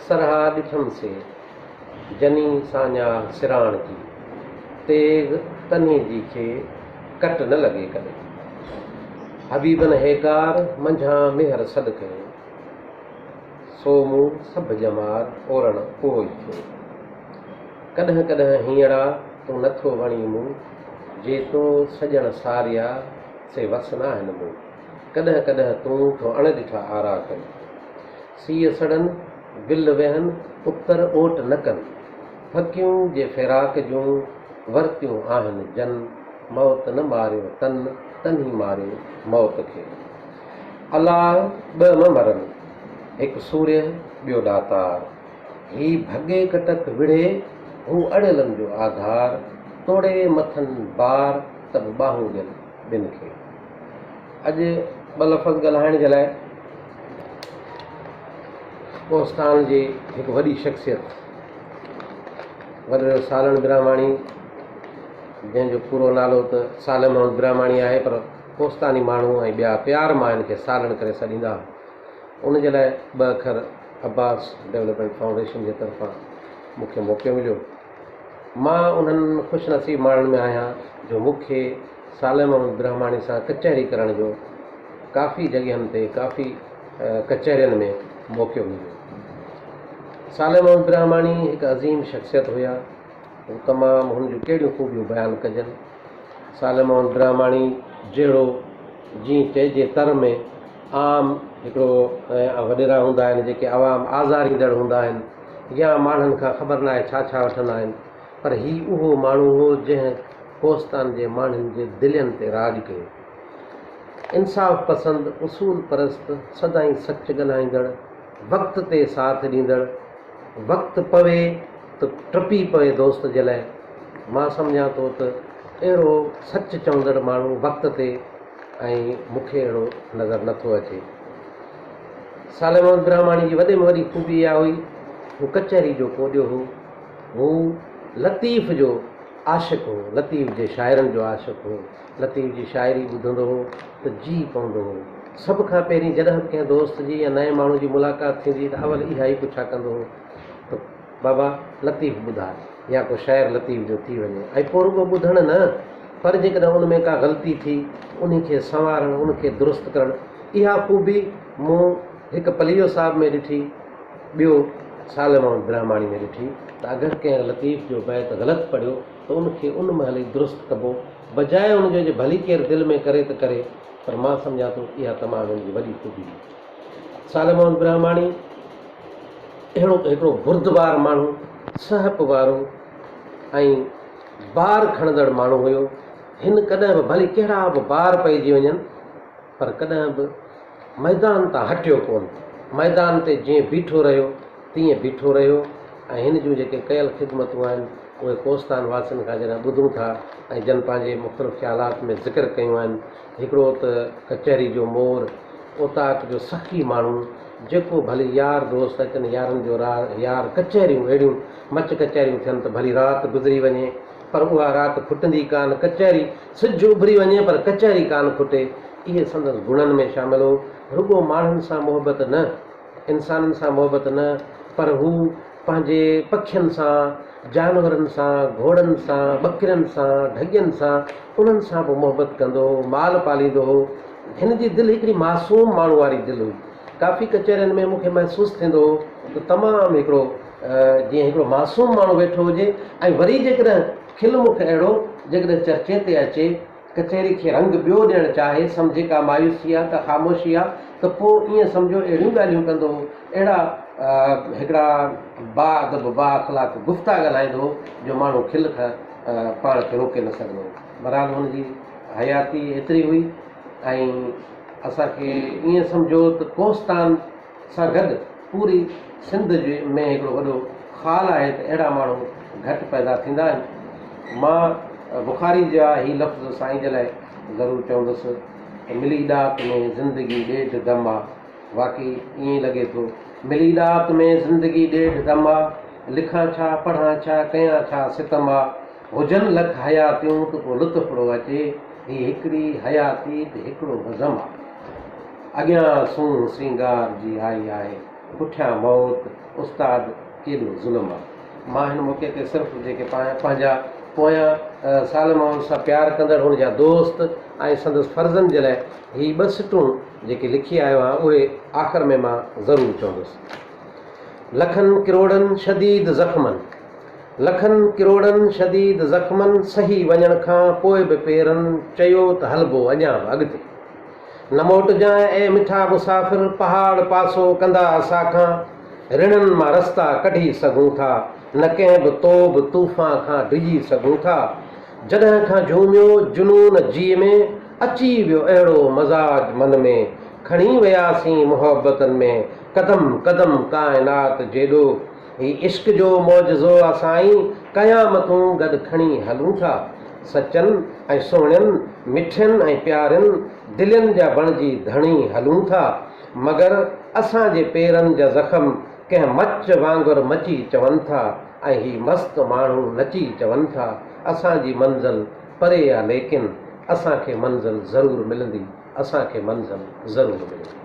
सरहा ॾिठम से जनी साञा सिराण जी तेग तनी जी खे कट न लॻे कॾहिं। हबीबन हेकार मंझां मेहर सॾ कयो सो मूं सभु ॼमार ओरण उहो ई थियो। कॾहिं कॾहिं हींअरा तूं नथो वणी मूं जे तूं सॼण सारिया से वस न आहिनि मूं। कॾहिं कॾहिं तूं तो अणॾिठा आरा कनि सीअ सड़नि विल वेहनि उत्तर ओट न कनि फकियूं जे फिराक जूं वरतियूं आहिनि जन मौत न मारियो तन तन्ही मारियो मौत खे। अलाह ॿ न मरनि हिकु सूर्य ॿियो ॾातार ही भॻे कटक विढ़े हू अड़ियलनि जो आधार तोड़े मथनि बार त बि ॿाहूं ॾियनि ॿिनि खे। अॼु ॿ लफ़्ज़ ॻाल्हाइण जे लाइ कोस्तान जी हिकु वॾी शख़्सियत वॾो सालण ब्राह्मणी जंहिंजो पूरो नालो त सालम मोहम्मद ब्राह्मणी आहे पर कोस्तानी माण्हू ऐं ॿिया प्यार मां हिन खे सालण करे सॾींदा। उन जे लाइ ॿ अखर अब्बास डेवलपमेंट फाउंडेशन जे तरफ़ां मूंखे मौक़ो मिलियो। मां उन्हनि ख़ुशनसीब माण्हुनि में आहियां जो मूंखे सालम मोहम्मद ब्राह्मणी सां कचहरी करण जो काफ़ी जॻहियुनि ते काफ़ी कचहरियुनि में मौक़ो मिलियो। सालम मोहम्मद ब्राह्मणी हिकु अज़ीम शख़्सियत हुया। हू तमामु हुन जूं कहिड़ियूं ख़ूबियूं बयानु कजनि। सालम मोहम्मद ब्राह्मणी जहिड़ो जीअं चइजे तर में आम हिकिड़ो वॾेरा हूंदा आहिनि जेके आवाम आज़ारींदड़ हूंदा आहिनि या माण्हुनि खां ख़बर न आहे छा छा वठंदा आहिनि पर हीउ उहो माण्हू हो जंहिं कोस्तान जे माण्हुनि जे दिलनि ते राज कयो। इंसाफ़ पसंदि उसूल परस्त सदाईं सच ॻाल्हाईंदड़ वक़्त ते साथ ॾींदड़ वक़्तु पवे त टपी पवे दोस्त जे लाइ। मां सम्झां थो त अहिड़ो सच चवंदड़ माण्हू वक़्त ते ऐं मूंखे अहिड़ो नज़र नथो अचे। सालम मोहम्मद ब्राह्मणी जी वॾे में वॾी ख़ूबी इहा हुई हू कचहरी जो कोॾियो हो। हू लतीफ़ जो आशिक़ हो लतीफ़ जे शाइरनि जो आशिक़ हो। लतीफ़ जी शाइरी ॿुधंदो हो त जी पवंदो हो। सभ खां पहिरीं जॾहिं बि कंहिं दोस्त जी या नए माण्हू जी मुलाक़ात थींदी त अवल इहा ई पुछा कंदो हो त बाबा लतीफ़ ॿुधाए या को शाइर लतीफ़ जो थी वञे ऐं पोइ रुॻो ॿुधण न पर जेकॾहिं उन में का ग़लती थी उन खे संवारणु उन खे दुरुस्त करणु इहा ख़ूबी मूं हिकु पलियो साहिब में ॾिठी ॿियो सालम मोहम्मद ब्राह्मणी में ॾिठी त अगरि कंहिं लतीफ़ जो बैत ग़लति पढ़ियो त उनखे उन महिल ई दुरुस्त कबो बजाए उनजो जे भली केरु दिलि में करे त करे पर मां सम्झां थो इहा तमामु उनजी वॾी ख़ूबी हुई। सालम मोहम्मद ब्राह्मणी अहिड़ो हिकिड़ो बुर्दबार माण्हू सहप वारो ऐं बार खणंदड़ माण्हू हुयो। हिन कॾहिं बि भली कहिड़ा बि बार पइजी वञनि पर कॾहिं बि मैदान तां हटियो कोन। मैदान ते जीअं बीठो रहियो तीअं बीठो रहियो ऐं हिन जूं जेके कयल ख़िदमतूं आहिनि उहे कोस्तान वासियुनि खां जॾहिं ॿुधूं था ऐं जन पंहिंजे मुख़्तलिफ़ ख़्यालात में ज़िक्र कयूं आहिनि। हिकिड़ो त कचहरी जो मोर ओताक जो सखी माण्हू जेको भली यार दोस्त अचनि यारनि जो यार कचहरियूं अहिड़ियूं मच कचहरियूं थियनि त भली राति गुज़री वञे पर उहा राति खुटंदी कान कचहरी सिज उभरी वञे पर कचहरी कान खुटे। इहे संदसि गुणनि में शामिल हो। रुॻो माण्हुनि सां मोहबत न इंसाननि सां मोहबत न पर हू पंहिंजे पखियुनि सां जानवरनि सां घोड़नि सां ॿकिरियुनि सां ढगियुनि सां उन्हनि सां बि मोहबत कंदो हो माल पालींदो हो। हिन जी दिलि हिकिड़ी मासूम माण्हू वारी दिलि हुई। काफ़ी कचहरियुनि में मूंखे महसूसु थींदो हो त तमामु हिकिड़ो जीअं हिकिड़ो मासूम माण्हू वेठो हुजे ऐं वरी जेकॾहिं खिल मुख अहिड़ो जेकॾहिं चर्चे ते अचे कचहरी खे रंग ॿियो ॾियणु चाहे सम्झे का मायूसी आहे का ख़ामोशी आहे त पोइ ईअं सम्झो अहिड़ियूं ॻाल्हियूं कंदो हो अहिड़ा हिकिड़ा बाअदब बा अख़लाक गुफ़्ता ॻाल्हाईंदो हो जो माण्हू खिल खां पाण खे रोके न सघंदो हो। बहरहाल हुनजी हयाती एतिरी हुई ऐं असांखे ईअं सम्झो त कोस्तान सां गॾु पूरी सिंध में हिकिड़ो वॾो ख़ाल आहे त अहिड़ा माण्हू घटि पैदा थींदा आहिनि। मां बुखारी जा ही लफ़्ज़ साईं जे लाइ ज़रूरु चवंदुसि त मिली ॾाक में ज़िंदगी ॾेढ दम आहे। वाक़ई ईअं ई लॻे थो मिली ॾाक में ज़िंदगी ॾेढ दम आहे। लिखां छा पढ़ां छा कयां छा सितम आहे। हुजनि लख हयातियूं त पोइ लुत्फ़ड़ो अचे ही हिकिड़ी हयाती त हिकिड़ो बज़म आहे। अॻियां सूंह श्रंगार जी आई आहे पुठियां मौत, उस्ताद केॾो ज़ुल्म आहे। मां हिन मौक़े ते सिर्फ़ु जेके पंहिंजा पोयां साल माण्हुनि सां प्यारु कंदड़ हुन जा दोस्त ऐं संदसि फर्ज़नि जे लाइ ही 2 सिटूं जेके लिखी आयो आहियां उहे आख़िर में मां ज़रूरु चवंदुसि। लखनि किरोड़नि शदीद ज़ख़्मनि, लखनि किरोड़नि शदीद ज़ख़्मनि, सही वञण खां पोइ बि पेरनि चयो त हलबो अञा बि अॻिते। न मोटिजांइ ऐं मिठा मुसाफ़िर, पहाड़ पासो कंदा असांखां, रिणनि मां रस्ता कढी सघूं था, न कंहिं बि तोब तूफ़ान खां डिॼी सघूं था। जॾहिं खां झूमियो जुनून जीअ में, अची वियो अहिड़ो मज़ाज मन में, खणी वियासीं मुहबतनि में कदम कदम काइनात जेॾो। ही इश्क जो मौजज़ो असाईं, क़यामतूं गॾु खणी हलूं था। सचनि ऐं सुहिणनि, मिठनि ऐं प्यारनि दिलनि जा बणिजी धणी हलूं था। मगर असांजे पेरनि जा ज़ख़्म कंहिं मच वांगुरु मची चवनि था, ऐं ही मस्त माण्हू नची चवनि था। असांजी मंज़िल परे आहे लेकिन असांखे मंज़िल ज़रूरु मिलंदी, असांखे मंज़िल ज़रूरु मिलंदी।